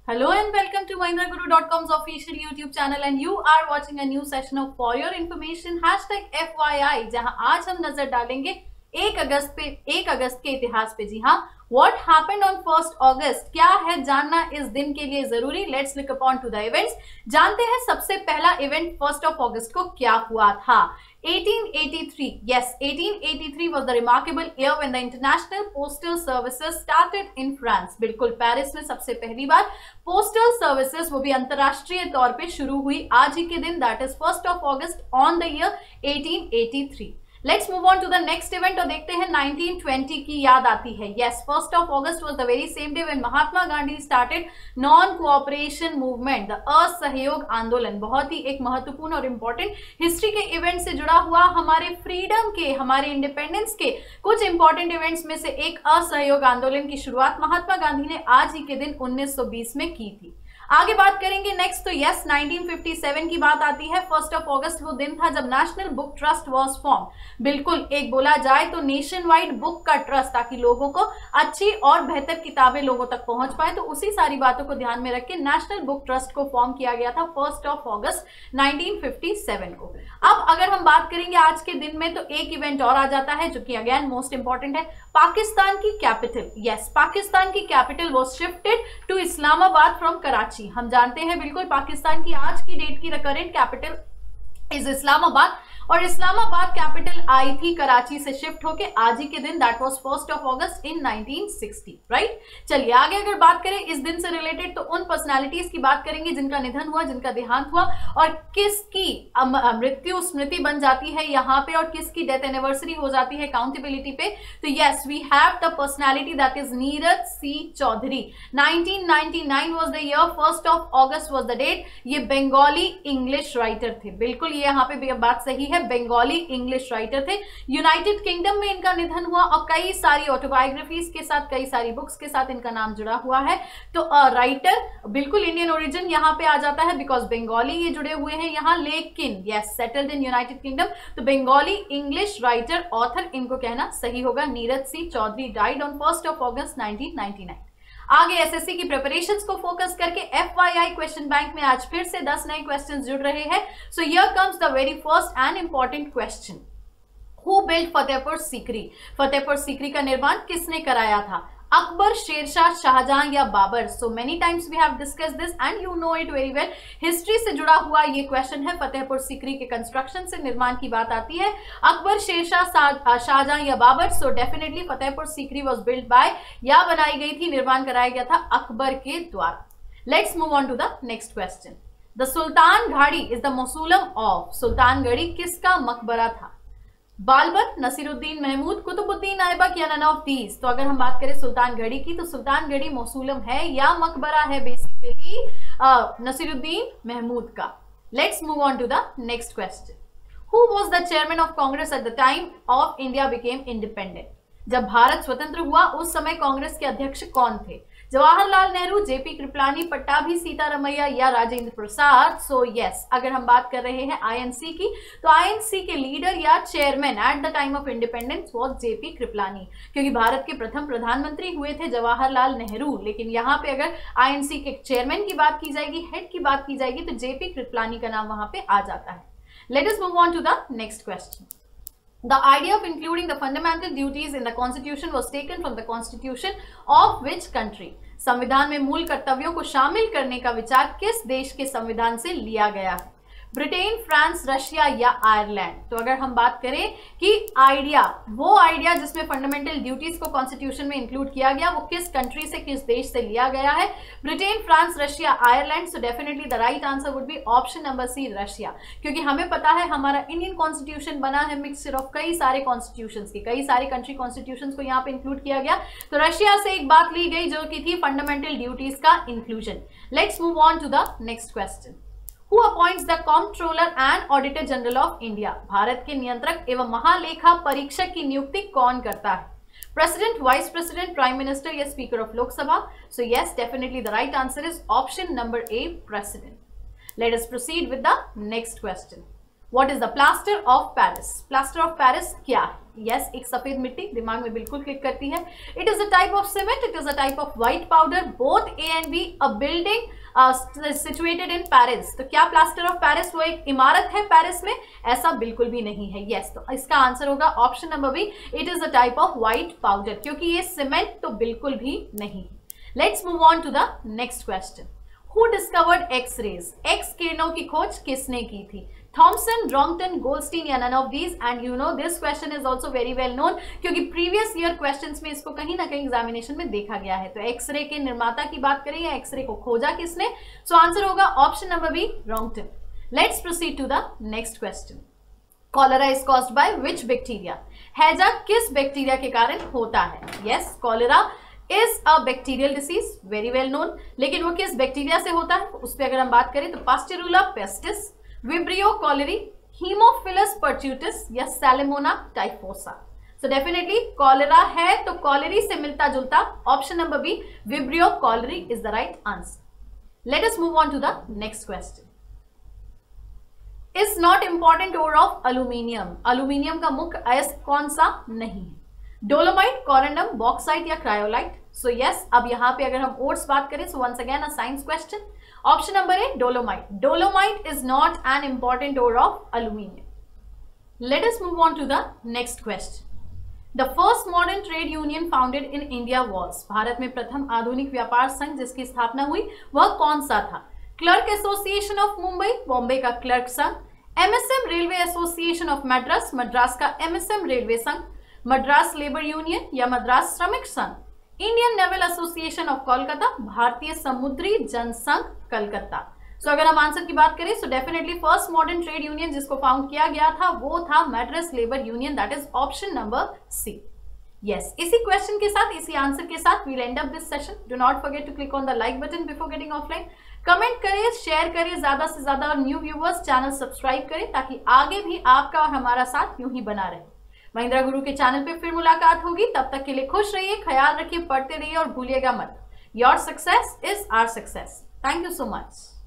Hello and welcome to MahindraGuru.com's official YouTube channel and you are watching a new session of For Your Information #FYI जहां आज हम नजर डालेंगे 1 अगस्त के इतिहास पे। जी हाँ, What happened on 1st August? क्या है जानना इस दिन के लिए जरूरी। Let's look upon to the events। जानते हैं सबसे पहला इवेंट 1st of August को क्या हुआ था। 1883, yes, 1883 was the remarkable year when the International Postal Services started in France। बिल्कुल, पेरिस में सबसे पहली बार पोस्टल सर्विसेज वो भी अंतरराष्ट्रीय तौर पे शुरू हुई आज ही के दिन, that is 1st of August on the year 1883। Let's move on to the next event और देखते हैं 1920 की याद आती है। Yes, 1st of August was the very same day when Mahatma Gandhi started non cooperation movement, the असहयोग आंदोलन। बहुत ही एक महत्वपूर्ण और इंपॉर्टेंट हिस्ट्री के इवेंट से जुड़ा हुआ हमारे फ्रीडम के, हमारे इंडिपेंडेंस के कुछ इंपॉर्टेंट इवेंट्स में से एक असहयोग आंदोलन की शुरुआत महात्मा गांधी ने आज ही के दिन 1920 में की थी। आगे बात करेंगे नेक्स्ट तो यस 1957 की बात आती है। 1st of August वो दिन था जब national book trust was form. बिल्कुल, एक बोला जाए तो नेशन वाइड बुक का ट्रस्ट, ताकि लोगों को अच्छी और बेहतर किताबें लोगों तक पहुंच पाए। तो उसी सारी बातों को ध्यान में रख के नेशनल बुक ट्रस्ट को फॉर्म किया गया था 1st of August 1957 को। अब अगर हम बात करेंगे आज के दिन में तो एक इवेंट और आ जाता है जो कि अगेन मोस्ट इंपॉर्टेंट है। पाकिस्तान की कैपिटल, यस, पाकिस्तान की capital was shifted to Islamabad from Karachi. हम जानते हैं बिल्कुल पाकिस्तान की आज की डेट की करंट कैपिटल इज इस्लामाबाद और इस्लामाबाद कैपिटल आई थी कराची से शिफ्ट होके आज ही के दिन, that was 1st of August in 1960, right. चलिए आगे अगर बात करें इस दिन से रिलेटेड तो उन पर्सनालिटीज की बात करेंगे जिनका निधन हुआ, जिनका देहांत हुआ और किसकी मृत्यु स्मृति बन जाती है यहाँ पे और किसकी डेथ एनिवर्सरी हो जाती है अकाउंटेबिलिटी पे। तो yes, we have the personality that is Neeraj C Chaudhary. 1999 was the year, 1st of August was the date। ये बंगाली इंग्लिश राइटर थे। बिल्कुल, ये यहाँ पे बात सही है, बंगाली इंग्लिश राइटर थे। यूनाइटेड किंगडम में इनका निधन हुआ और कई सारी ऑटोबायोग्राफीज के साथ, कई सारी बुक्स के साथ इनका नाम जुड़ा हुआ है। तो राइटर बिल्कुल इंडियन ओरिजिन यहाँ पे आ जाता है बिकॉज बंगाली ये जुड़े हुए हैं यहाँ, लेकिन yes settled in United Kingdom. तो बंगाली इंग्लिश राइटर ऑथर इनको कहना सही होगा। Neeraj C Chaudhuri died on 1st of August 1999। आगे एसएससी की प्रिपरेशंस को फोकस करके एफवाईआई क्वेश्चन बैंक में आज फिर से 10 नए क्वेश्चंस जुड़ रहे हैं। So here comes the very first and important question, who build Fatehpur Sikri? Fatehpur Sikri का निर्माण किसने कराया था? अकबर, शेरशाह, शाहजहां या Babur? So many times we have discuss this and you know it very well. History से जुड़ा हुआ ये क्वेश्चन है। फतेहपुर सीकरी के कंस्ट्रक्शन से, निर्माण की बात आती है। अकबर, शेरशाह, शाहजहां या Babur? So definitely Fatehpur Sikri was build by या बनाई गई थी, निर्माण कराया गया था अकबर के द्वारा। Let's move on to the next question. The Sultan घाड़ी is the mausoleum of? Sultan घड़ी किसका मकबरा था? बालबन, नसीरुद्दीन महमूद, कुतुबुद्दीन ऐबक या नन ऑफ दीज? तो अगर हम बात करें सुल्तान घड़ी की तो सुल्तान घड़ी मौसूलम है या मकबरा है बेसिकली नसीरुद्दीन महमूद का। Let's move on to the next question. Who was the chairman of Congress at the time of India became independent? जब भारत स्वतंत्र हुआ उस समय कांग्रेस के अध्यक्ष कौन थे? जवाहरलाल नेहरू, जेपी कृपलानी, पट्टाभी सीतारमैया या राजेंद्र प्रसाद? सो यस, अगर हम बात कर रहे हैं आईएनसी की तो आईएनसी के लीडर या chairman eight the time of independence was JP Kripalani, क्योंकि भारत के प्रथम प्रधानमंत्री हुए थे जवाहरलाल नेहरू। लेकिन यहाँ पे अगर आईएनसी के चेयरमैन की बात की जाएगी, हेड की बात की जाएगी तो जेपी कृपलानी का नाम वहां पे आ जाता है। Let us move on to the next question. The idea of including the fundamental duties in the constitution was taken from the constitution of which country? संविधान में मूल कर्तव्यों को शामिल करने का विचार किस देश के संविधान से लिया गया है? ब्रिटेन, फ्रांस, रशिया या आयरलैंड? तो अगर हम बात करें कि आइडिया, वो आइडिया जिसमें फंडामेंटल ड्यूटीज को कॉन्स्टिट्यूशन में इंक्लूड किया गया, वो किस कंट्री से, किस देश से लिया गया है? Britain, France, Russia, Ireland? So definitely the right answer would be option number C, Russia. क्योंकि हमें पता है हमारा इंडियन कॉन्स्टिट्यूशन बना है मिक्सचर ऑफ कई सारे कॉन्स्टिट्यूशन के, कई सारे कंट्री कॉन्स्टिट्यूशन को यहाँ पे इंक्लूड किया गया। तो रशिया से एक बात ली गई जो कि थी फंडामेंटल ड्यूटीज का inclusion. Let's move on to the next question. Who appoints the Comptroller and Auditor General of India? Bharat के नियंत्रक एवं महालेखा परीक्षक की नियुक्ति कौन करता है? President, vice president, prime minister या speaker of Lok Sabha? So yes, definitely the right answer is option number A, president. Let us proceed with the next question. What is the plaster of Paris? Plaster of Paris क्या है? Yes, एक सफेद मिट्टी दिमाग में बिल्कुल click करती है। It is a type of cement, it is a type of white powder, both A and B, a building situated in Paris. तो क्या प्लास्टर ऑफ पेरिस वो एक इमारत है पेरिस में? ऐसा बिल्कुल भी नहीं है। यस, तो इसका आंसर होगा option number B, it is a type of white powder, क्योंकि ये सीमेंट तो बिल्कुल भी नहीं। Let's move on to the next question. Who discovered X rays? X किरणों की खोज किसने की थी? थॉमसन, ब्रॉन्गटन, गोल्डस्टीन या none of these? And you know this question is also very well known, क्योंकि प्रीवियस ईयर क्वेश्चंस में इसको कहीं ना कहीं एग्जामिनेशन में देखा गया है। तो एक्सरे के निर्माता की बात करें या एक्सरे को खोजा किसने? सो आंसर होगा option number B, Roentgen. Let's proceed to the next question. Cholera is caused by which bacteria? हैजा किस बैक्टीरिया के कारण होता है? Yes, cholera is a bacterial disease, very well known, लेकिन वो किस बैक्टीरिया से होता है उस पर अगर हम बात करें तो पास्टेरुला पेस्टिस, विब्रियो कॉलेरी, हीमोफिलस परट्यूटिस या सैलेमोना टाइफोसा। सो डेफिनेटली कॉलेरा है तो कॉलेरी से मिलता जुलता option number B, Vibrio cholerae is the right answer. Let us move on to the next question. Is not important ore of aluminium? Aluminium का मुख्य अयस्क कौन सा नहीं है? डोलोमाइट, कोरेंडम, बॉक्साइट या क्रायोलाइट? सो यस, अब यहाँ पे अगर हम ओर्स बात करें, so once again a science question. Option number A, dolomite. Dolomite is not an important ore of aluminium. Let us move on to the next question. The first modern trade union founded in India was? Bharat में प्रथम आधुनिक व्यापार संघ जिसकी स्थापना हुई वह कौन सा था? Clerk association of Mumbai, Bombay का क्लर्क संघ, MSM railway association of Madras, Madras का एमएसएम रेलवे संघ, मद्रास लेबर यूनियन या मद्रास श्रमिक संघ, Indian naval association of Kolkata, भारतीय समुद्री जनसंघ कलकत्ता। सो अगर हम आंसर की बात करें, so definitely first modern trade union जिसको फाउंड किया गया था वो था Madras labour union, that is option number C. Yes, इसी क्वेश्चन के साथ, इसी आंसर के साथ we'll end up this session. Do not forget to click on the like button before getting offline. Comment करें, शेयर करें ज्यादा से ज्यादा, और न्यू व्यूअर्स चैनल सब्सक्राइब करें ताकि आगे भी आपका और हमारा साथ यूं ही बना रहे। महिंद्रा गुरु के चैनल पे फिर मुलाकात होगी, तब तक के लिए खुश रहिए, ख्याल रखिए, पढ़ते रहिए और भूलिएगा मत, your success is our success. Thank you so much.